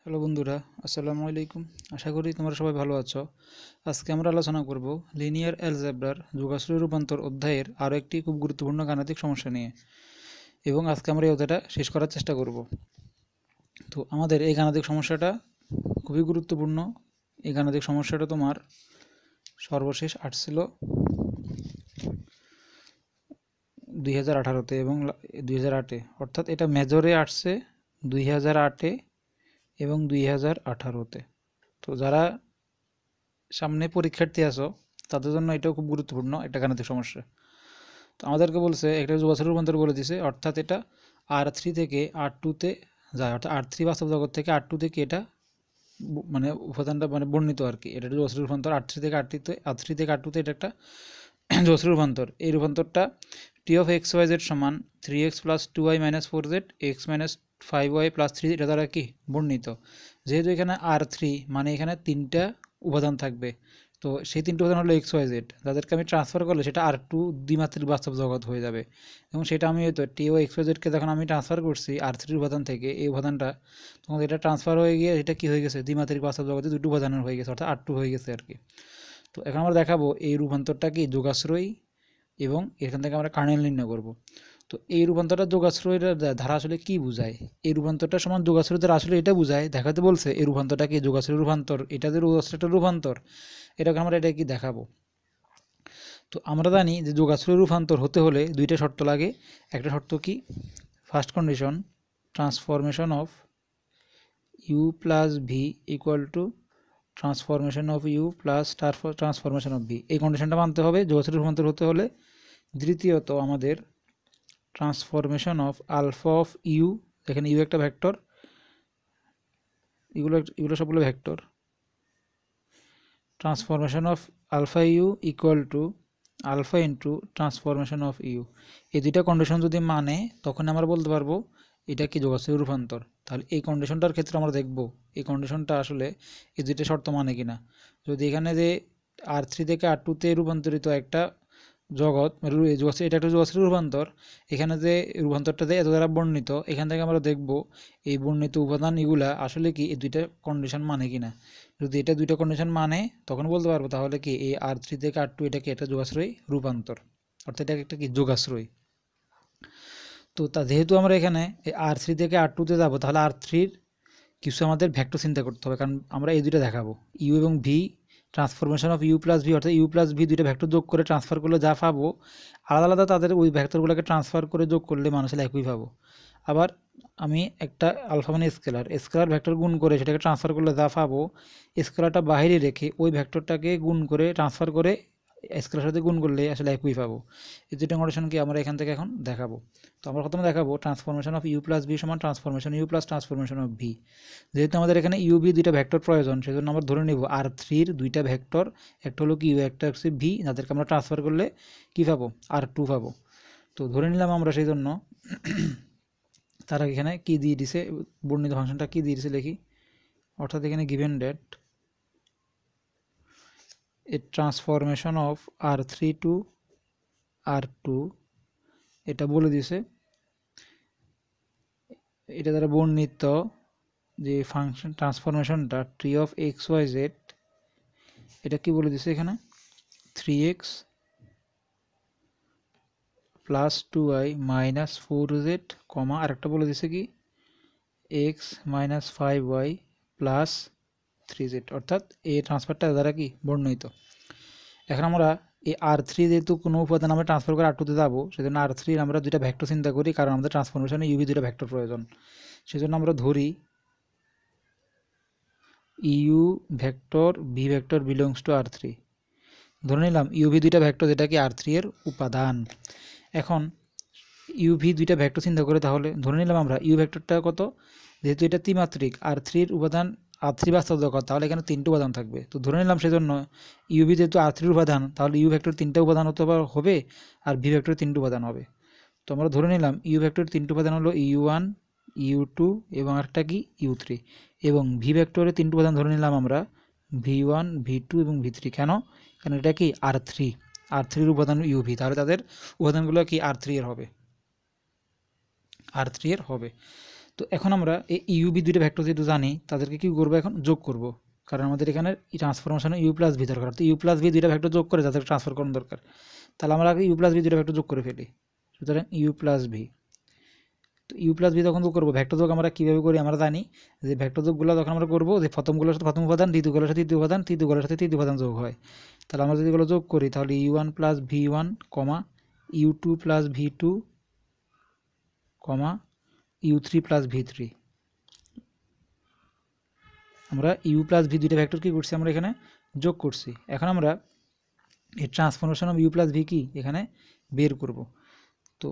Hello বন্ধুরা, আসসালামু আলাইকুম। আশা করি তোমরা সবাই ভালো আছো। আজকে আমরা আলোচনা করব লিনিয়ার অ্যালজেব্রার যোগাশ্রয় রূপান্তর অধ্যায়ের আরও একটি খুব গুরুত্বপূর্ণ গাণিতিক সমস্যা নিয়ে, এবং আজকে আমরা এই অধ্যায়টা শেষ করার চেষ্টা করব। তো আমাদের এই গাণিতিক সমস্যাটা খুবই গুরুত্বপূর্ণ। এই গাণিতিক সমস্যাটা তোমার সর্বশেষ আসছিল 2018-তে এবং 2008-এ, অর্থাৎ এটা মেজরে আসছে 2008-এ এবং 2018-তে। তো যারা সামনে পরীক্ষার্থী আছো তাদের জন্য এটাও খুব গুরুত্বপূর্ণ একটা গাণিতিক সমস্যা। তো আমাদেরকে বলছে একটা যোগাশ্রয় রূপান্তর বলে দিছে, অর্থাৎ এটা R3 থেকে R2-তে যায়, অর্থাৎ R3 বাস্তব জগৎ থেকে R2 থেকে এটা মানে উপাদানটা মানে বর্ণিত আর কি। এটা যোগাশ্রয় রূপান্তর R3 থেকে R2-তে এটা একটা যোগাশ্রয় রূপান্তর। এই রূপান্তরটা t of x y z সমান 3x plus 2y minus 4z x minus 5y plus 3 এটা দ্বারা কি বর্ণিত। যেহেতু এখানে R3 মানে এখানে তিনটা উপাদান থাকবে, তো সেই তিনটা উপাদান হলো এক্স ওয়াই জেড, যাদেরকে আমি ট্রান্সফার করলে সেটা R2 দ্বিমাত্রিক বাস্তব জগৎ হয়ে যাবে। এবং সেটা আমি হয়তো টি ও এক্স ওয়াই জেডকে যখন আমি ট্রান্সফার করছি R3 উপাদান থেকে এই উপাদানটা, তখন এটা ট্রান্সফার হয়ে গিয়ে এটা কি হয়ে গেছে, দ্বিমাত্রিক বাস্তব জগতে দুটো উপাদানের হয়ে গেছে, অর্থাৎ R2 হয়ে গেছে আর কি। তো এখন আমরা দেখাবো এই রূপান্তরটা কি যোগাশ্রয়ী, এবং এখান থেকে আমরা কার্নেল নির্ণয় করব। তো এই রূপান্তরটা যোগাশ্রয়ের ধারা আসলে কি বোঝায়? এই রূপান্তরটা সমান যোগাশ্রয়ের ধারা আসলে এটা বোঝায়, দেখাতে বলছে এই রূপান্তরটা কি যোগাশ্রয় রূপান্তর, এটা যে যোগাশ্রয়টা রূপান্তর, এটাকে আমরা এটা কি দেখাবো। তো আমরা জানি যে যোগাশ্রয় রূপান্তর হতে হলে দুইটা শর্ত লাগে। একটা শর্ত কি, first condition transformation of u plus v equal to transformation of u plus transformation of v, এই কন্ডিশনটা মানতে হবে যোগাশ্রয় রূপান্তর হতে হলে। দ্বিতীয়ত আমাদের transformation of alpha of u, এখানে ইউ একটা ভেক্টর, এগুলো সবগুলো vector, transformation of alpha u equal to alpha into transformation of u. এই দুইটা কন্ডিশন যদি মানে তখন আমরা বলতে পারবো এটা কি যোগাশ্রয় রূপান্তর। তাহলে এই কন্ডিশনটার ক্ষেত্রে আমরা দেখব এই কন্ডিশনটা আসলে এই দুইটা শর্ত মানে কিনা। যদি এখানে যে R3 থেকে R2-তে রূপান্তরিত একটা জগৎ এটা একটা যোগাশ্রয় রূপান্তর, এখানে যে রূপান্তরটা এত দ্বারা বর্ণিত, এখান থেকে আমরা দেখব এই বর্ণিত উপাদান এগুলা আসলে কি এই দুইটা কন্ডিশন মানে কিনা। যদি এটা দুইটা কন্ডিশন মানে তখন বলতে পারবো তাহলে কি এই R3 থেকে R2 এটাকে একটা যোগাশ্রয় রূপান্তর, অর্থাৎ এটা একটা কি যোগাশ্রয়। তো যেহেতু আমরা এখানে এই R3 থেকে R2-তে যাবো, তাহলে R3-র কিছু আমাদের ভেক্টর চিন্তা করতে হবে, কারণ আমরা এই দুইটা দেখাবো ইউ এবং v, transformation of u plus v, অর্থাৎ ইউ প্লাস ভি দুইটা ভেক্টর যোগ করে ট্রান্সফার করলে যা পাবো, আলাদা আলাদা তাদের ওই ভেক্টরগুলোকে ট্রান্সফার করে যোগ করলে মানুষের একই পাবো। আবার আমি একটা আলফা মানে স্কেলার ভেক্টর গুণ করে সেটাকে ট্রান্সফার করলে যা পাবো, স্কেলারটা বাইরে রেখে ওই ভেক্টরটাকে গুণ করে ট্রান্সফার করে স্কেলার সাথে গুণ করলে আসলে একই পাবো। এই দুটো কন্ডিশনকে আমরা এখান থেকে এখন দেখাবো। তো আমরা প্রথমে দেখাবো transformation of u plus v সমান transformation u plus transformation of v. যেহেতু আমাদের এখানে ইউ ভি দুইটা ভেক্টর প্রয়োজন, সেজন্য আমরা ধরে নিব R3-র দুইটা ভেক্টর, একটা হলো কি ইউ, একটা হচ্ছে ভি, যাদেরকে আমরা ট্রান্সফার করলে কী পাবো, R2 পাবো। তো ধরে নিলাম আমরা সেই জন্য তারা এখানে কি দিয়ে দিছে, বর্ণিত ফাংশনটা কি দিয়ে দিছে লিখি, অর্থাৎ এখানে given that a transformation of R3 to R2 এটা বলে দিছে। এটা দ্বারা বর্ণিত যে ফাংশন ট্রান্সফরমেশনটা T of x y z, এটা কি বলে দিছে এখানে 3x plus 2y minus 4z কমা আরেকটা বলে দিছে কি x minus 5y plus 3z, অর্থাৎ এই ট্রান্সফারটা দ্বারা কি বর্ণিত। এখন আমরা এই R3 যেহেতু কোনো উপাদান আমরা ট্রান্সফার করে R2-তে যাবো, সেজন্য R3-র আমরা দুইটা ভেক্টর চিন্তা করি, কারণ আমাদের ট্রান্সফরমেশনে ইউভি দুইটা ভেক্টর প্রয়োজন। সেজন্য আমরা ধরি u vector v vector belongs to R3, ধরে নিলাম ইউভি দুইটা ভেক্টর যেটা কি R3-এর উপাদান। এখন ইউভি দুইটা ভেক্টর চিন্তা করে তাহলে ধরে নিলাম আমরা ইউ ভেক্টরটা কত, যেহেতু এটা ত্রিমাত্রিক R3-র উপাদান R3 বাস্তব জগৎ, তাহলে এখানে তিনটে উপাদান থাকবে। তো ধরে নিলাম সেজন্য ইউভি যেহেতু R3-র উপাদান, তাহলে ইউ ভেক্টর তিনটা উপাদান হবে আর ভি ভেক্টর তিনটে উপাদান হবে। তো আমরা ধরে নিলাম ইউ ভেক্টর তিনটে উপাদান হলো U1 U2 এবং একটা কি U3, এবং ভি ভেক্টরের তিনটে উপাদান ধরে নিলাম আমরা V1 V2 এবং V3। কেন? কারণ এটা কি R3-র উপাদান ইউভি, তাহলে তাদের উপাদানগুলো কি R3-এর হবে। তো এখন আমরা এই ইউবি দুইটা ভেক্টর যেহেতু জানি তাদেরকে কি করবো এখন যোগ করব, কারণ আমাদের এখানে ট্রান্সফরমেশনে ইউ প্লাস ভি দরকার, তো ইউ প্লাস ভি দুইটা ভেক্টর যোগ করে যাদের ট্রান্সফার করানো দরকার, তাহলে আমরা আগে ইউ প্লাস ভি দুইটা ভেক্টর যোগ করে ফেলি। সুতরাং ইউ প্লাস ভি, তো ইউ প্লাস ভি তখন যোগ করবো। ভেক্টর যোগ আমরা কীভাবে করি আমরা জানি যে ভেক্টর যোগগুলো যখন আমরা করবো যে প্রথমগুলোর সাথে প্রথম উপাদান, দ্বিতীয়গুলোর সাথে তৃতীয় উপাদান, তৃতীয়গুলোর সাথে তৃতীয় উপাদান যোগ হয়। তাহলে আমরা যদি এগুলো যোগ করি তাহলে u one plus v one comma u two plus v two comma u three plus v three, আমরা ইউ প্লাস ভি দুইটা ভেক্টর কী করছি আমরা এখানে যোগ করছি। এখন আমরা এই transformation of u plus v কি এখানে বের করব। তো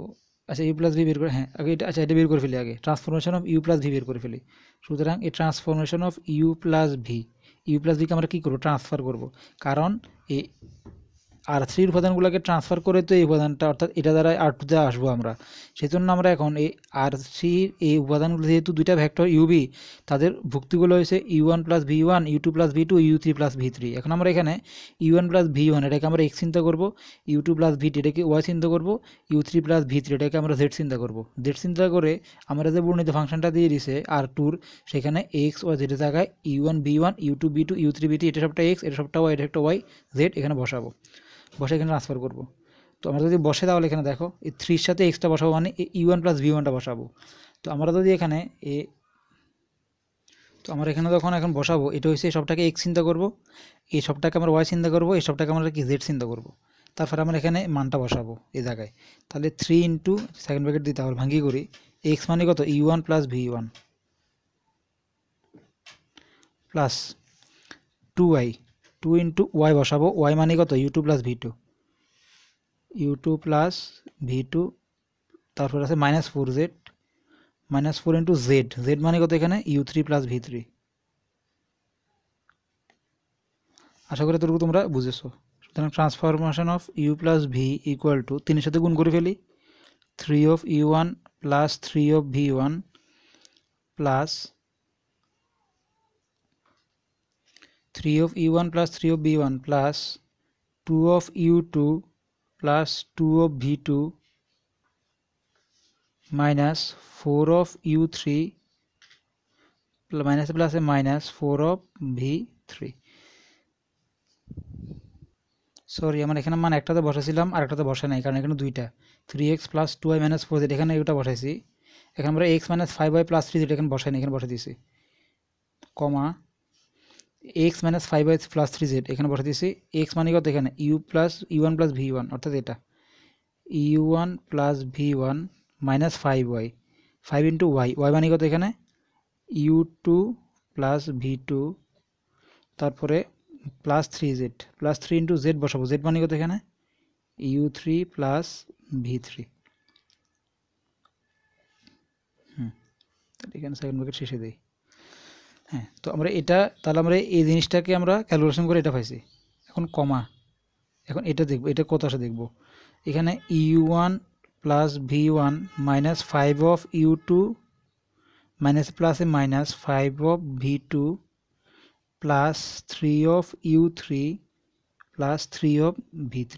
আচ্ছা ইউ প্লাস ভি বের করে, হ্যাঁ আগে এটা, আচ্ছা এটা বের করে ফেলি, আগে transformation of u plus v বের করে ফেলি। সুতরাং এই ট্রান্সফরমেশন অফ ইউ প্লাস ভিকে আমরা কী করবো ট্রান্সফার করব, কারণ এই আর থ্রির উপাদানগুলোকে ট্রান্সফার করে তো এই উপাদানটা অর্থাৎ এটা দ্বারা আর টুতে আসবো আমরা, সেই জন্য আমরা এখন এই আর থ্রির এই উপাদানগুলো যেহেতু দুইটা ভেক্টর ইউবি, তাদের ভুক্তিগুলো হয়েছে u one plus v one, u two plus v two, u three plus v three. এখন আমরা এখানে u one plus v one এটাকে আমরা এক্স চিন্তা করবো, ইউ টু প্লাস ভি টি এটাকে ওয়াই চিন্তা করবো, u three plus v three এটাকে আমরা জেড চিন্তা করবো। জেড চিন্তা করে আমরা যে বর্ণিত ফাংশনটা দিয়ে দিছে আর টুর, সেখানে এক্স ওয়াই জেডের জায়গায় u one v one, u two v two, u three v three, এটা সবটা এক্স, এটা সবটা ওয়াই, এটা একটা ওয়াই, জেড এখানে বসাবো, বসে এখানে ট্রান্সফার করবো। তো আমরা যদি বসে তাহলে এখানে দেখো এই থ্রির সাথে এক্সটা বসাবো মানে ইউ ওয়ান প্লাস ভি ওয়ানটা বসাবো। তো আমরা যদি এখানে তো আমরা এখানে যখন এখন বসাবো এটা হচ্ছে এই সবটাকে এক্স চিন্তা করবো, এই সবটাকে আমরা ওয়াই চিন্তা করবো, এই সবটাকে আমরা কি জেড চিন্তা করবো। তারপরে আমরা এখানে মানটা বসাবো এই জায়গায়। তাহলে 3 ইন্টু সেকেন্ড ব্র্যাকেট দিতে হবে, ভাঙ্গি করি, এক্স মানে কত u one plus v one plus 2y, 2 into y বসাবো, ওয়াই মানে কত u two plus v two, u two plus v two, তারপর আছে minus 4z, minus 4 into z, z মানে কত এখানে u three plus v three. আশা করি তোর তোমরা বুঝেছো। সুতরাং transformation of u plus v equal to 3-এর সাথে গুণ করে ফেলি, 3 of u one plus 3 of v one plus 3 of u1 plus 3 of b1 plus 2 of u2 plus 2 of v2 minus 4 of u3 minus plus a minus 4 of v3। Sorry আমার এখানে মান একটাতে বসাইছিলাম আর একটাতে বসাই নাই, কারণ এখানে দুইটা 3x plus 2y minus 4z এখানে এটা বসাইছি, এখানে আমরা x minus 5y plus 3z এখানে বসাই নাই, এখানে বসাই দিয়েছি, কমা x minus 5y plus 3z এখানে বসে দিয়েছি, x মানে কত এখানে u1 plus v1 অর্থাৎ এটা u1 plus v1 minus 5y, 5 into y, y মানে কত এখানে u2 plus v2, তারপরে plus 3z, plus 3 into z বসাবো, z মানে কত এখানে u3 plus v3। তাহলে এখানে সেকেন্ড ব্র্যাকেট শেষে দেই। হ্যাঁ, তো আমরা এটা তাহলে আমরা এই জিনিসটাকে আমরা ক্যালকুলেশন করে এটা পাইছি। এখন কমা, এখন এটা দেখব, এটা কত আসে দেখব, এখানে u1 plus v1 minus 5 of u2 minus plus A minus 5 of v2 plus 3 of u3 plus 3 of v3।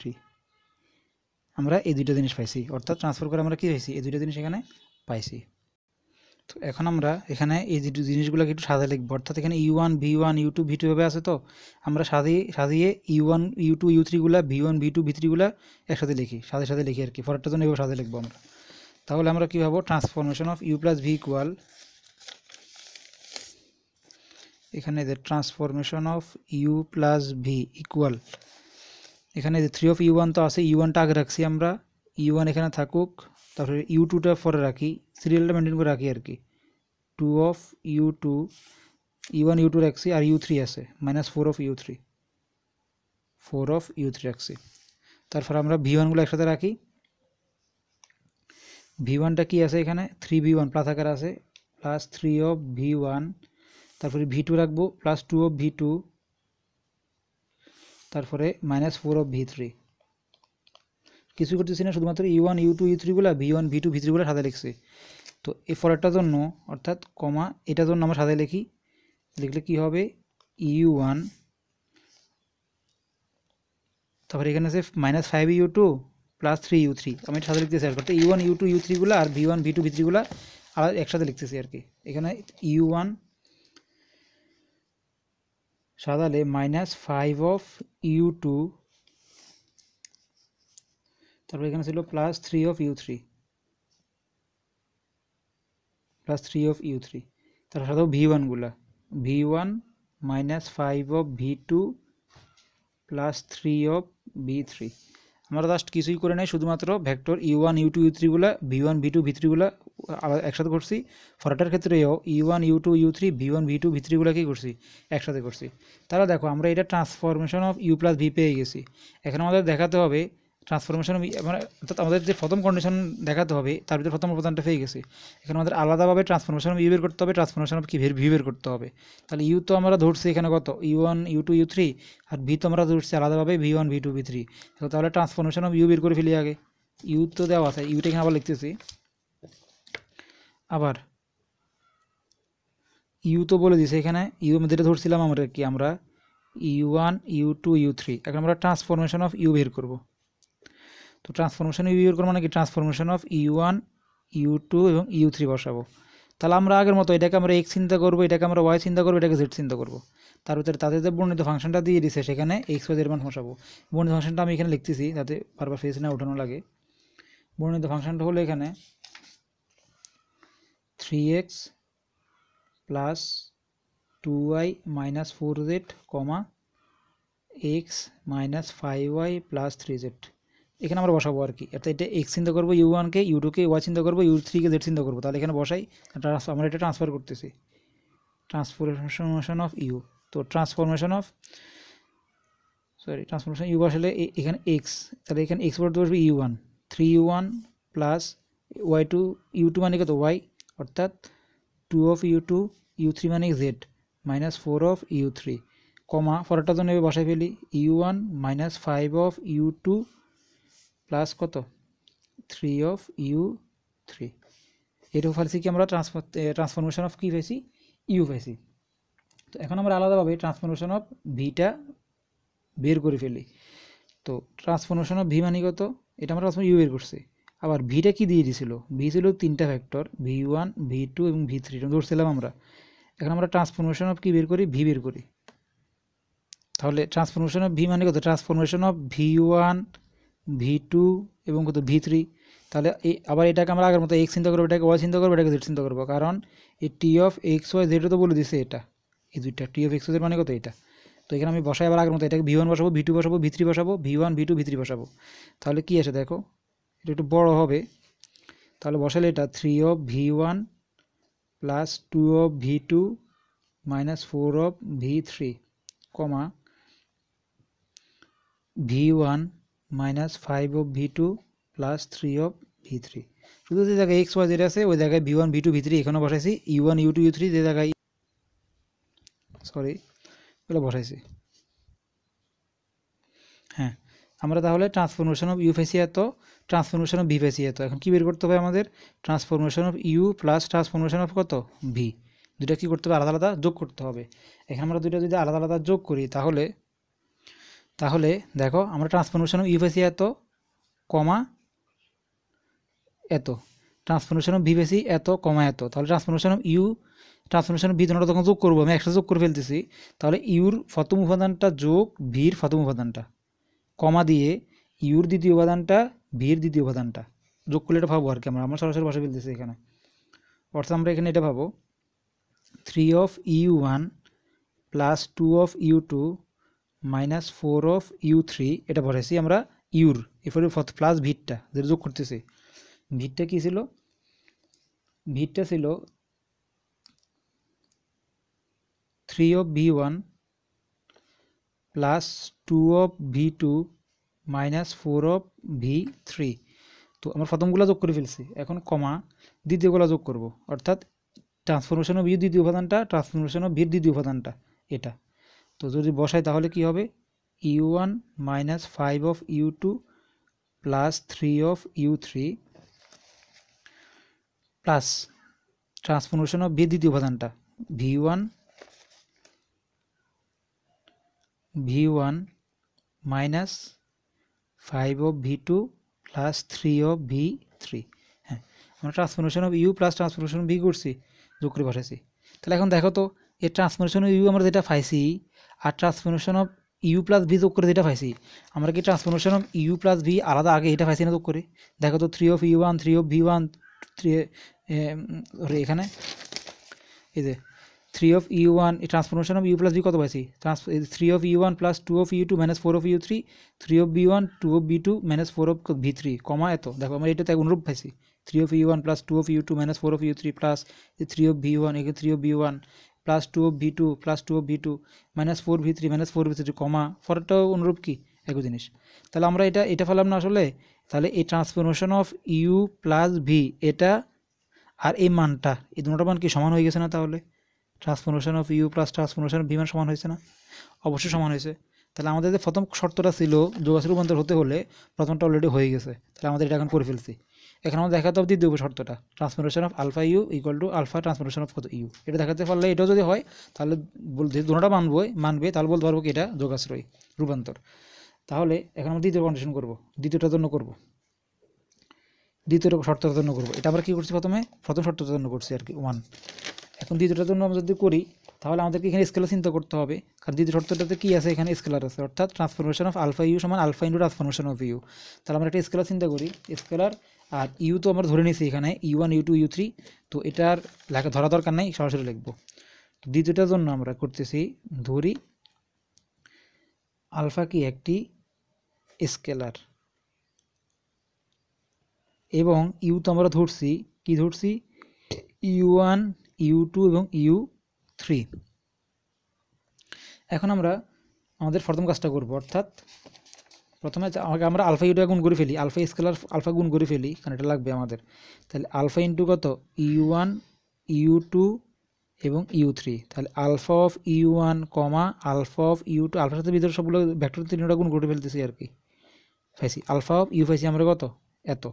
আমরা এই দুটো জিনিস পাইছি, অর্থাৎ ট্রান্সফার করে আমরা কি পাইছি এই দুটো জিনিস এখানে পাইছি। তো এখন আমরা এখানে এই যে জিনিসগুলোকে একটু সাজিয়ে লিখব, অর্থাৎ এখানে u1 v1 u2 v2 ভাবে আছে, তো আমরা সাজিয়ে u1 u2 u3 গুলা v1 v2 v3 গুলা একসাথে লিখি, সাথে লিখি আর কি, পরেরটার জন্য এভাবে সাজিয়ে লিখবো আমরা। তাহলে আমরা কি ভাবো transformation of u plus v equal, এখানে যে transformation of u plus v equal, এখানে যে 3 অফ u1 তো আছে, u1টা আগে রাখছি আমরা, u1 এখানে থাকুক, তারপরে u2টা পরে রাখি, সিরিয়ালটা মেনটেন করে রাখি আর কি, 2 অফ u2, u1 u2 রাখছি আর u3 আছে minus 4 of u3, 4 of u3 রাখছি। তারপর আমরা v1গুলো একসাথে রাখি, v1টা কি আছে এখানে 3v1 প্লাস আকার আছে, প্লাস 3 অফ v1, তারপরে v2 রাখবো প্লাস 2 অফ v2, তারপরে মাইনাস 4 অফ v3। কিছু করতেছি না, শুধুমাত্র u1 u2 u3 গুলা v1 v2 v3 গুলা সাথে লিখছি। তো এই পরেরটার জন্য অর্থাৎ কমা এটার জন্য আমরা সাথে লিখি, লিখলে কি হবে u1, তারপরে এখানে আছে মাইনাস 5u2 প্লাস 3u3, আমি এটা সাথে লিখতেছি, অর্থাৎ u1 u2 u3 গুলা আর v1 v2 v3 গুলা একসাথে লিখতেছি আর কি। এখানে u1 সাজালে -5 অফ u2, তারপর এখানে ছিল +3 অফ u3, +3 অফ u3, তারপর সাজাবো v1 গুলা, v1 -5 of v2 +3 of v3। আমরা জাস্ট কিছুই করে নাই, শুধুমাত্র ভেক্টর u1 u2 u3 গুলা v1 v2 v3 গুলা একসাথে করছি। ফরটার ক্ষেত্রেও u1 u2 u3 v1 v2 v3 গুলা কি করছি, একসাথে করছি। তাহলে দেখো আমরা এটা transformation of u plus v পেয়ে গেছি। এখন আমাদের দেখাতে হবে ট্রান্সফরমেশন মানে অর্থাৎ আমাদের যে প্রথম কন্ডিশন দেখাতে হবে তার ভিতরে প্রথম উপাদানটা পেয়ে গেছি। এখন আমাদের আলাদাভাবে ট্রান্সফরমেশন অফ ইউ বের করতে হবে, ট্রান্সফরমেশন অফ কি ভি বের করতে হবে। তাহলে ইউ তো আমরা ধরছি এখানে কত u1 u2 u3, আর ভি তো আমরা ধরছি আলাদাভাবে v1 v2 v3। তাহলে ট্রান্সফরমেশন অফ ইউ বের করে ফেলি আগে। ইউ তো দেওয়া আছে, ইউটা এখানে আবার লিখতেছি। আবার ইউ তো বলে দিছে এখানে, ইউ যেটা ধরছিলাম আমরা কি, আমরা u1 u2 u3। এখন আমরা ট্রান্সফরমেশন অফ ইউ বের করব। তো ট্রান্সফরমেশন ইউ বের করব মানে কি, ট্রান্সফরমেশন অফ u1 u2 এবং u3 বসাবো। তাহলে আমরা আগের মতো এটাকে আমরা x চিন্তা করব, এটাকে আমরা y চিন্তা করব, এটাকে z চিন্তা করব। তার ভিতরে তাদের যে বর্ণিত ফাংশনটা দিয়ে দিছে সেখানে x y এর মান বসাবো। বর্ণিত ফাংশনটা আমি এখানে লিখতেছি যাতে বারবার ফেস না উঠানো লাগে। বর্ণিত ফাংশনটা হলো এখানে 3x plus 2y minus 4z, x minus 5y plus 3z। এখানে আমরা বসাবো আর কি, অর্থাৎ এটা x চিন্তা করবো, u1 কে u2 কে y চিন্তা করবো, u3 কে z চিন্তা করবো। তাহলে এখানে বসাই, আমরা এটা ট্রান্সফার করতেছি, ট্রান্সফরমেশন অফ ইউ। তো ট্রান্সফরমেশন ইউ বসালে এখানে x, তাহলে এখানে x বলতে বসবে u1, 3u1 plus y2, u2 মানে কত y, অর্থাৎ 2 অফ u2, u3 মানে z, মাইনাস 4 অফ u3, কমা পরেরটা তো নেবে বসাই ফেলি, u1 minus 5 of u2 plus কত 3 অফ u3। এটুকু ফাইছি কি আমরা ট্রান্সফরমেশন অফ কি পাইছি, ইউ পাইছি। তো এখন আমরা আলাদাভাবে ট্রান্সফরমেশন অফ ভিটা বের করে ফেলি। তো ট্রান্সফরমেশন অফ ভি মানে কত, এটা আমরা ইউ বের করছি। আবার ভিটা কি দিয়ে দিছিল, ভি ছিল তিনটা ভেক্টর v1 v2 এবং v3 ধরছিলাম আমরা। এখন আমরা ট্রান্সফরমেশন অফ কি বের করি, ভি বের করি। তাহলে ট্রান্সফরমেশন অফ ভি মানে কত, ট্রান্সফরমেশন অফ v1 v2 এবং কত v3। তাহলে আবার এটাকে আমরা আগের মতো x চিন্তা করবো, এটাকে y চিন্তা করবো, এটাকে z চিন্তা করবো, কারণ এই টি অফ এক্স ওয়াই জেডও তো বলে দিছে এটা, এই দুইটা টি অফ এক্স ওয়াই মানে কত এটা। তো এখানে আমি বসাই আবার আগের মতো, এটাকে v1 বসাবো, v2 বসাবো, v3 বসাবো, v1 v2 v3 বসাবো। তাহলে কি আসে দেখো, এটা একটু বড় হবে। তাহলে বসালে এটা 3 of v1 plus 2 of v2 minus 4 of v3, comma v1 minus 5 of v2 plus 3 of v3। শুধু যে জায়গায় এক্স ওয়াই যেটা আছে ওই জায়গায় v1 v2 v3 এখানে বসাইছি, u1 u2 u3 যে জায়গায় ওগুলো বসাইছি। হ্যাঁ, আমরা তাহলে ট্রান্সফরমেশন অফ ইউ পাইছি এত, ট্রান্সফরমেশন অফ ভি পাইছি এত। এখন কি বের করতে হবে আমাদের, transformation of u plus transformation of কত ভি, দুইটা কি করতে হবে, আলাদা আলাদা যোগ করতে হবে। এখানে আমরা দুইটা যদি আলাদা আলাদা যোগ করি তাহলে দেখো আমরা ট্রান্সফরমেশন অফ ইউ পাইছি এত, কমা এত, ট্রান্সফরমেশন অফ ভি পাইছি এত, কমা এত। তাহলে transformation of u, transformation of v তোমরা তখন যোগ করবো, আমি একসাথে যোগ করে ফেলতেছি। তাহলে ইউর প্রথম উপাদানটা যোগ ভির প্রথম উপাদানটা, কমা দিয়ে ইউর দ্বিতীয় উপাদানটা ভির দ্বিতীয় উপাদানটা যোগ করলে এটা পাবো আর কি। আমরা সরাসরি বসে ফেলতেছি এখানে, অর্থাৎ আমরা এখানে এটা পাবো 3 of u1 plus 2 of u2 minus 4 of u3, এটা বসাইছি আমরা ইউর, এরপরে প্লাস ভিটটা যেটা যোগ করতেছি। ভিটটা কি ছিল, ভিটটা ছিল 3 of v1 plus 2 of v2 minus 4 of v3। তো আমরা প্রথমগুলো যোগ করে ফেলছি, এখন কমা দ্বিতীয়গুলো যোগ করব, অর্থাৎ ট্রান্সফরমেশন অফ ইউ দ্বিতীয় উপাদানটা, ট্রান্সফরমেশন অফ ভির দ্বিতীয় উপাদানটা এটা। তো যদি বসাই তাহলে কি হবে, u1 minus 5 of u2 plus 3 of u3 plus transformation of ভির দ্বিতীয় উপাদানটা v1 minus 5 of v2 plus 3 of v3। হ্যাঁ, আমরা transformation of u plus transformation of v করছি, যোগ করে বসাইছি। তাহলে এখন দেখো তো এই ট্রান্সফরমেশন অফ ইউ আমরা যেটা পাইছি আর transformation of u plus v যোগ করে যেটা পাইছি, আমরা কি transformation of u plus v আলাদা আগে এটা পাইছি না যোগ করে? দেখো তো 3 of u one 3 of v one 3 এখানে এই যে 3 অফ ইউ ওয়ান এই transformation of u plus v কত পাইছি? 3 of u one plus 2 of u two minus 4 of u three 3 of v one 2 of v two minus 4 of v three comma এত। দেখো আমরা এটাতে অনুরূপ পাইছি 3 of u one plus 2 of u two minus 4 of u three plus 3 of v one এখানে 3 of v one plus 2 of v two plus 2 of v two minus 4 v three minus 4 v three comma ফরটাও অনুরূপ কি একই জিনিস। তাহলে আমরা এটা ফেলাম না আসলে। তাহলে এই transformation of u plus v এটা আর এই মানটা এই দুটোর মান কি সমান হয়ে গেছে না? তাহলে transformation of u plus transformation of v মান সমান হয়েছে না? অবশ্যই সমান হয়েছে। তাহলে আমাদের যে প্রথম শর্তটা ছিল যোগাযোগ রূপান্তর হতে হলে প্রথমটা অলরেডি হয়ে গেছে, তাহলে আমাদের এটা এখন করে ফেলছি। এখন আমরা দেখাতে হবে দ্বিতীয় শর্তটা transformation of alpha u equal to alpha transformation of কত ইউ। এটা দেখাতে পারলে এটাও যদি হয় তাহলে দুটোটা মানবে তাহলে বলতে পারবো কি এটা যোগাশ্রয় রূপান্তর। তাহলে এখন আমরা দ্বিতীয় কন্ডিশন করবো, দ্বিতীয়টার জন্য করবো, দ্বিতীয় শর্তটার জন্য করবো। এটা আমরা কী করছি প্রথম শর্তটার জন্য করছি আর কি 1। এখন দ্বিতীয়টার জন্য আমরা যদি করি তাহলে আমাদেরকে এখানে স্কেলার চিন্তা করতে হবে, কারণ দ্বিতীয় শর্তটাতে কী আছে এখানে স্কেলার আছে, অর্থাৎ ট্রান্সফরমেশন অফ আলফা ইউ সমান alpha into transformation of u. তাহলে আমরা একটা স্কেলার চিন্তা করি, স্কেলার আর ইউ তো আমরা ধরে নিয়েছি এখানে u one u two u three, তো এটার লেখা ধরা দরকার নাই, সরাসরি লিখবো। দ্বিতীয়টার জন্য আমরা করতেছি ধরি আলফা কি একটি স্কেলার এবং ইউ তো আমরা ধরছি কি ধরছি ইউ ওয়ান ইউ টু এবং ইউ থ্রি। এখন আমরা আমাদের প্রথম কাজটা করব, অর্থাৎ প্রথমে আমরা আলফা ইউটা গুণ করে ফেলি, আলফা স্কেলার আলফা গুণ করে ফেলি কারণ এটা লাগবে আমাদের। তাহলে আলফা ইন্টু কত ইউ ওয়ান ইউ টু এবং ইউ থ্রি, তাহলে alpha of u one comma alpha of u two, আলফার সাথে ভিতরে সবগুলো ভেক্টর তিনটা গুণ করে ফেলতেছি আর কি, পাইছি আলফা অফ ইউ পাইছি আমরা কত এত।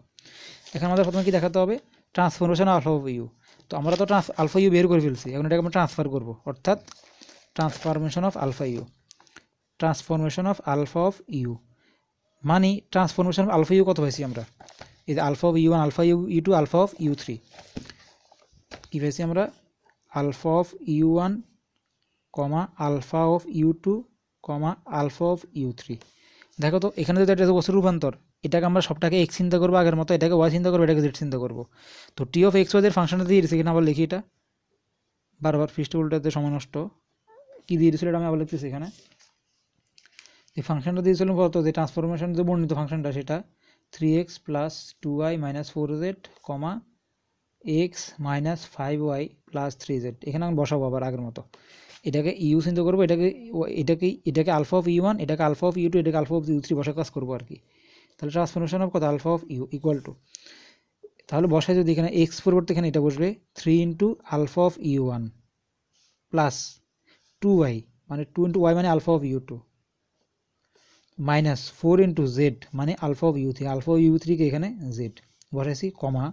এখন আমাদের প্রথমে কি দেখাতে হবে ট্রান্সফরমেশন আলফা অফ ইউ, তো আমরা তো আলফা ইউ বের করে ফেলছি, এখন এটাকে আমরা ট্রান্সফার করবো, অর্থাৎ transformation of alpha u, transformation of alpha of u মানে ট্রান্সফরমেশন অফ আলফা ইউ কত পাইছি আমরা এই যে alpha of u one alpha u two alpha of u three, কী পাইছি আমরা alpha of u one comma alpha of u two comma alpha of u three. দেখো তো এখানে যদি একটা বস্তুর রূপান্তর, এটাকে আমরা সবটাকে এক্স চিন্তা করবো আগের মতো, এটাকে ওয়াই চিন্তা করবো, এটাকে জেড চিন্তা করবো। তো টি অফ এক্স ওয়াইদের ফাংশনটা দিয়ে দিয়েছি, এখানে আবার লিখি এটা বারবার পৃষ্ঠ উল্টাতে সময় নষ্ট, কী দিয়ে দিয়েছিল এটা আমি আবার লিখতেছি এখানে। এই ফাংশনটা দিয়েছিলাম কত যে ট্রান্সফরমেশন যে বর্ণিত ফাংশনটা সেটা 3x plus 2y minus 4z comma x minus 5y plus 3z, এখানে আমি বসাবো আবার আগের মতো। এটাকে ইউ চিন্তা করবো, এটাকে আলফা অফ ইউ ওয়ান, এটাকে আলফা অফ ইউ টু, এটাকে আলফা অফ ইউ থ্রি বসা কাজ করবো আর কি। তাহলে ট্রান্সফরমেশন অফ কত alpha of u equal to, তাহলে বসায় যদি এখানে এক্স পরিবর্তে এখানে এটা বসবে 3 into alpha of u one plus 2y মানে 2 ইন্টু ওয়াই মানে alpha of u two minus 4 into z মানে alpha of u three, alpha of u থ্রিকে এখানে জেড বসাইছি কমা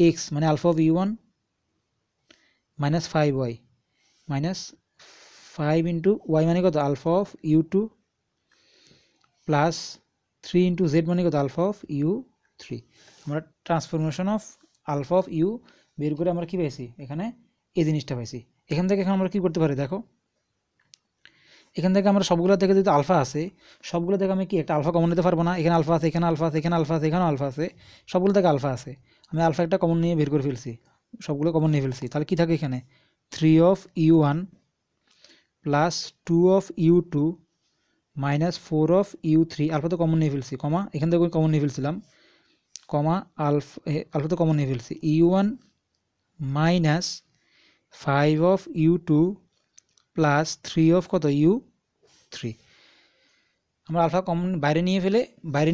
এক্স মানে alpha of u one minus 5y মাইনাস 5 into y মানে কত alpha of u two plus 3 into z মানে কত আলফা অফ ইউ থ্রি। আমরা transformation of alpha of you বের করে আমরা কী পাইছি এখানে এই জিনিসটা পাইছি। এখান থেকে এখন আমরা কী করতে পারি দেখো, এখান থেকে আমরা সবগুলো থেকে যদি আলফা আছে সবগুলো থেকে আমি কি একটা আলফা কমন নিতে পারবো না, এখানে আলফা আছে এখানে আলফা আছে এখানে আলফা আছে এখানেও আলফা আছে, সবগুলো থেকে আলফা আছে, আমি আলফা একটা কমন নিয়ে বের করে ফেলছি, সবগুলো কমন নিয়ে ফেলছি। তাহলে কী থাকে এখানে 3 of u one plus 2 of u two minus 4 of u three, alpha তো কমন নিয়ে ফেলছি কমা এখান থেকে কমন নিয়ে ফেলছিলাম কমা আলফা তো কমন নিয়ে ফেলছি u one minus 5 of u two plus 3 of কত ইউ থ্রি। আমরা আলফা কমন বাইরে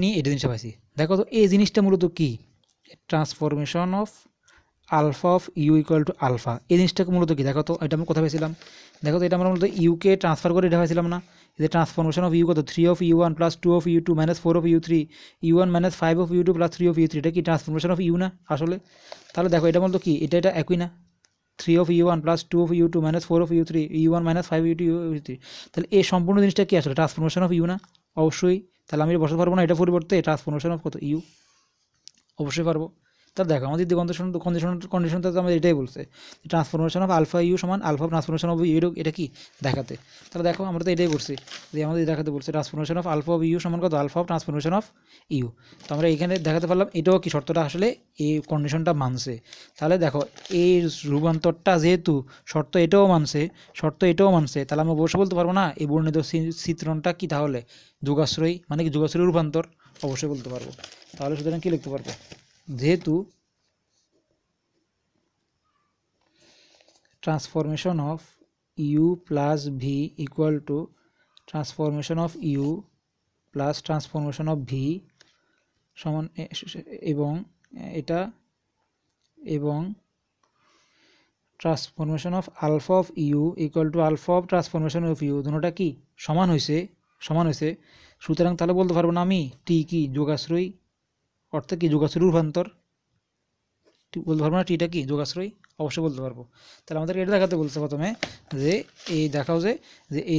নিয়ে এটা জিনিসটা পাইছি। দেখো তো এই জিনিসটা মূলত কি transformation of alpha of u equal to alpha, এই জিনিসটাকে মূলত কি দেখো তো এটা আমরা কোথায় পেয়েছিলাম, দেখো তো এটা আমরা মূলত ইউকে ট্রান্সফার করে এটা পাইছিলাম না, এই যে ট্রান্সফরমেশন অফ ইউ কত 3 of u one plus 2 of u two minus 4 of u three u one minus 5 of u two plus 3 of u three, এটা কি ট্রান্সফরমেশন অফ ইউ না আসলে? তাহলে দেখো এটা মূলত কি এটা একই না 3 of u one plus 2 of u two minus 4 of u three u one minus 5 u two u three, তাহলে এই সম্পূর্ণ জিনিসটা কি আসলে ট্রান্সফরমেশন অফ ইউ না? অবশ্যই। তাহলে আমি বসাতে পারবো না এটা পরিবর্তে ট্রান্সফরমেশন অফ কত ইউ, অবশ্যই পারবো। তাহলে দেখো আমাদের কন্ডিশনটা তো আমাদের এটাই বলছে, ট্রান্সফরমেশন অফ আলফা ইউ সমান আলফা ট্রান্সফরমেশন অফ ইউ, এটা কি দেখাতে। তাহলে দেখো আমরা তো এটাই করছি যে আমাদের দেখাতে বলছে transformation of alpha of u সমান কত, alpha of transformation of u. তো আমরা এখানে দেখাতে পারলাম এটাও কি শর্তটা আসলে এই কন্ডিশনটা মানছে। তাহলে দেখো এই রূপান্তরটা যেহেতু শর্ত এটাও মানছে, তাহলে আমরা অবশ্যই বলতে পারবো না এই বর্ণিত চিত্রণটা কি তাহলে যোগাশ্রয়ী, মানে কি যোগাশ্রয়ী রূপান্তর, অবশ্যই বলতে পারবো। তাহলে সুতরাং কি লিখতে পারবো, যেহেতু transformation of u plus v equal to transformation of u plus transformation of v সমান, এবং transformation of alpha of u equal to alpha of transformation of u, দুটোটা কি সমান হয়েছে। সুতরাং তাহলে বলতে পারবো না আমি টি কি যোগাশ্রয়ী, অর্থাৎ কি যোগাশ্রয়ী রূপান্তর, বলতে পারবো না টিটা কি যোগাশ্রয়ী, অবশ্যই বলতে পারবো। তাহলে আমাদের এটা দেখাতে বলছে প্রথমে যে এই দেখাও যে এই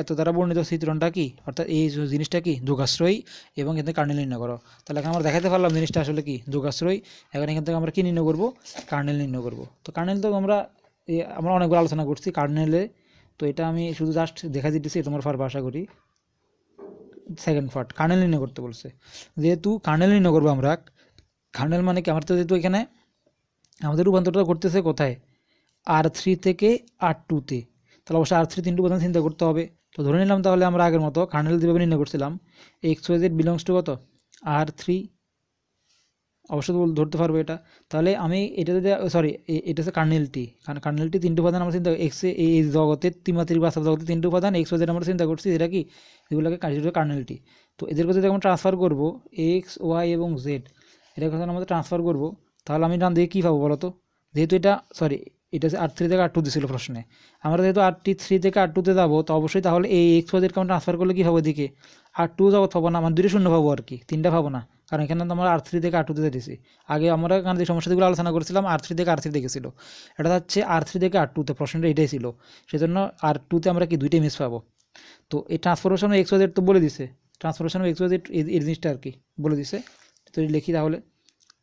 এত দ্বারা বর্ণিত চিত্রণটা কি, অর্থাৎ এই জিনিসটা কি যোগাশ্রয়ী, এবং এখান থেকে কার্নেল নির্ণয় করো। তাহলে এখন আমরা দেখাতে পারলাম জিনিসটা আসলে কি যোগাশ্রয়ী। এখন এখান থেকে আমরা কি নির্ণয় করবো, কার্নেল নির্ণয় করবো। তো কার্নেল তো আমরা অনেকবার আলোচনা করছি কার্নেলে, তো এটা আমি শুধু জাস্ট দেখা দিতেছি, তোমার পারবে আশা করি। সেকেন্ড পার্ট কার্নেল নির্ণয় করতে বলছে, যেহেতু কার্নেল নির্ণয় করবো আমরা, কার্নেল মানে কি, আমার তো যেহেতু এখানে আমাদের রূপান্তরটা করতেছে কোথায়, R3 থেকে R2-তে, তাহলে অবশ্যই R3 তিনটে উপাদান চিন্তা করতে হবে। তো ধরে নিলাম তাহলে আমরা আগের মতো কার্নেল যেভাবে নির্ণয় করছিলাম, XYZ বিলংস টু কত R3, অবশ্যই ধরতে পারবো এটা। তাহলে আমি এটা যদি এটা হচ্ছে কার্নেলটি, কারণ কার্নেলটি তিনটে উপাদান আমরা চিন্তা এই জগতের ত্রিমাত্রিক বাস্তব জগতে তিনটে উপাদান XYZ আমরা চিন্তা করছি, এটা কি এগুলোকে কার্নেলটি। তো এদেরকে যদি আমরা ট্রান্সফার করবো X, Y এবং Z, এটার কথা আমাদের ট্রান্সফার করবো, তাহলে আমি ডান দিকে কী পাবো বলো তো, যেহেতু এটা হচ্ছে R3 থেকে R2 দিয়েছিল প্রশ্নে, আমরা যেহেতু R3 থেকে R2-তে যাবো, তো অবশ্যই তাহলে এই XYZ-কে আমরা ট্রান্সফার করলে কী পাবো, এদিকে R2 জগৎ পাবো না, মানে দুটো শূন্য পাবো আর কি, তিনটা পাবো না, কারণ এখানে তো আমরা R3 থেকে R2-তে দিয়েছি। আগে আমরা যে সমস্যাগুলো আলোচনা করেছিলাম R3 থেকে R3 দেখেছিল, এটা হচ্ছে R3 থেকে R2-তে, প্রশ্নটা এটাই ছিল, সেজন্য R2-তে আমরা কি দুইটাই মিস পাবো। তো এই ট্রান্সফরমেশন অফ XYZ তো বলে দিছে, ট্রান্সফরমেশন অফ XYZ এই জিনিসটা আর কি বলে দিছে। তো লিখি তাহলে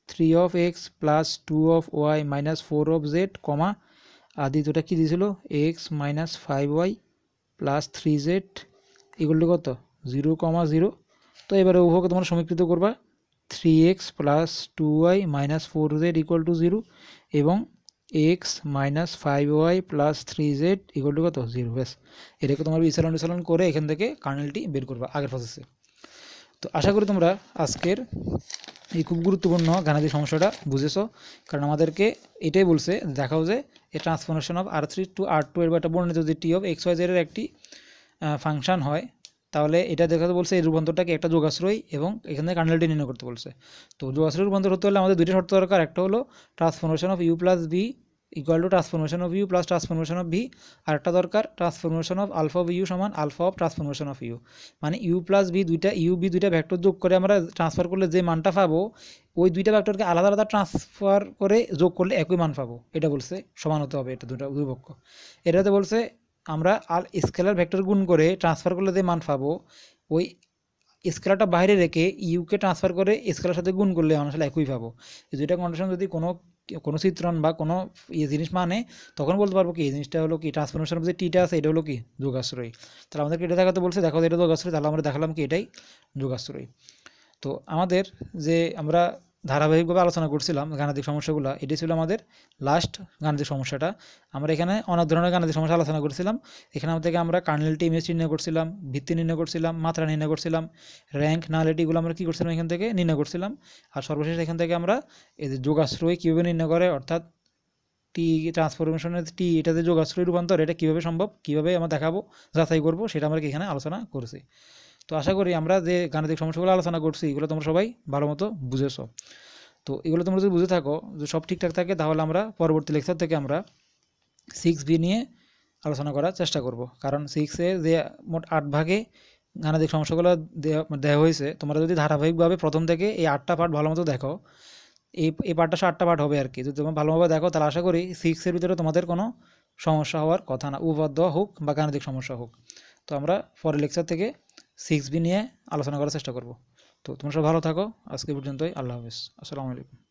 3 of x plus 2 of y minus 4 of z, কমা আর দ্বিতীয়টা কী দিয়েছিল x minus 5y plus 3z equal to কত 0,0। তো এবারে উভয়কে তোমরা সমীকৃত করবা, 3x plus 2y minus 4z equal to 0 এবং x minus 5y plus 3z equal to কত 0। ব্যাস, এটাকে তোমার বিচলন করে এখান থেকে কার্নেলটি বের করবা আগের প্রসেসে। তো আশা করি তোমরা আজকের এই খুব গুরুত্বপূর্ণ গাণিতিক সমস্যাটা বুঝেছো, কারণ আমাদেরকে এটাই বলছে দেখাও যে এই transformation of R3 to R2 এর একটা বর্ণিত যদি টি অফ XYZ এর একটি ফাংশন হয়, তাহলে এটা দেখাতে বলছে এই রূপান্তরটাকে একটা যোগাশ্রয়ী, এবং এখানে কার্নেলটি নির্ণয় করতে বলছে। তো যোগাশ্রয়ী রূপান্তর হতে হলে আমাদের দুইটা শর্ত দরকার, একটা হলো transformation of u plus v equal to transformation of u plus transformation of v, আর একটা দরকার transformation of alpha of u সমান alpha of transformation of u, মানে ইউ প্লাস ভি দুইটা ভেক্টর যোগ করে আমরা ট্রান্সফার করলে যে মানটা পাবো, ওই দুইটা ভেক্টরকে আলাদা আলাদা ট্রান্সফার করে যোগ করলে একই মান পাবো, এটা বলছে সমান হতে হবে এটা দুই পক্ষ। এটাতে বলছে আমরা স্কেলার ভেক্টর গুণ করে ট্রান্সফার করলে যে মান পাবো, ওই স্কেলারটা বাইরে রেখে ইউকে ট্রান্সফার করে স্কেলার সাথে গুণ করলে মান আসলে একই পাবো। এই দুইটা কন্ডিশন যদি কোনো চিত্রণ বা কোনো জিনিস মানে, তখন বলতে পারবো কি এই জিনিসটা হলো কি ট্রান্সফরমেশন যে টিটা আছে এটা হলো কি যোগাশ্রয়ী। তাহলে আমাদেরকে এটা দেখাতে বলছে, দেখো এটা যোগাশ্রয়ী, তাহলে আমরা দেখালাম কি এটাই যোগাশ্রয়ী। তো আমাদের যে আমরা ধারাবাহিকভাবে আলোচনা করছিলাম গাণিতিক সমস্যাগুলো, এটি ছিল আমাদের লাস্ট গাণিতিক সমস্যাটা। আমরা এখানে অনেক ধরনের গাণিতিক সমস্যা আলোচনা করছিলাম। এখানে থেকে আমরা কার্নেলটি ইমেজ নির্ণয় করছিলাম, ভিত্তি নির্ণয় করছিলাম, মাত্রা নির্ণয় করছিলাম, র্যাঙ্ক নালিটিগুলো আমরা কী করছিলাম এখান থেকে নির্ণয় করছিলাম, আর সর্বশেষ এখান থেকে আমরা এই যে যোগাশ্রয় কীভাবে নির্ণয় করে, অর্থাৎ টি ট্রান্সফরমেশনের টি এটাতে যোগাশ্রয় রূপান্তর, এটা কীভাবে সম্ভব, কীভাবে আমরা দেখাবো, যাচাই করবো, সেটা আমরা এখানে আলোচনা করেছি। তো আশা করি আমরা যে গাণিতিক সমস্যাগুলো আলোচনা করছি এগুলো তোমরা সবাই ভালো মতো বুঝেছো। তো এগুলো তোমরা যদি বুঝে থাকো, যদি সব ঠিকঠাক থাকে, তাহলে আমরা পরবর্তী লেকচার থেকে আমরা 6B নিয়ে আলোচনা করার চেষ্টা করব, কারণ 6-এ যে মোট 8 ভাগে গাণিতিক সমস্যাগুলো দেওয়া হয়েছে, তোমরা যদি ধারাবাহিকভাবে প্রথম থেকে এই 8টা পার্ট ভালো মতো দেখো, এই পার্টটা 8টা পার্ট হবে আর কি, যদি তোমরা ভালোভাবে দেখো, তাহলে আশা করি 6-এর ভিতরে তোমাদের কোনো সমস্যা হওয়ার কথা না, উপপাদ্য হোক বা গাণিতিক সমস্যা হোক। তো আমরা পরের লেকচার থেকে 6B নিয়ে আলোচনা করার চেষ্টা করব। তো তোমরা সব ভালো থাকো, আজকে পর্যন্তই, আল্লাহ হাফেজ, আসসালামু আলাইকুম।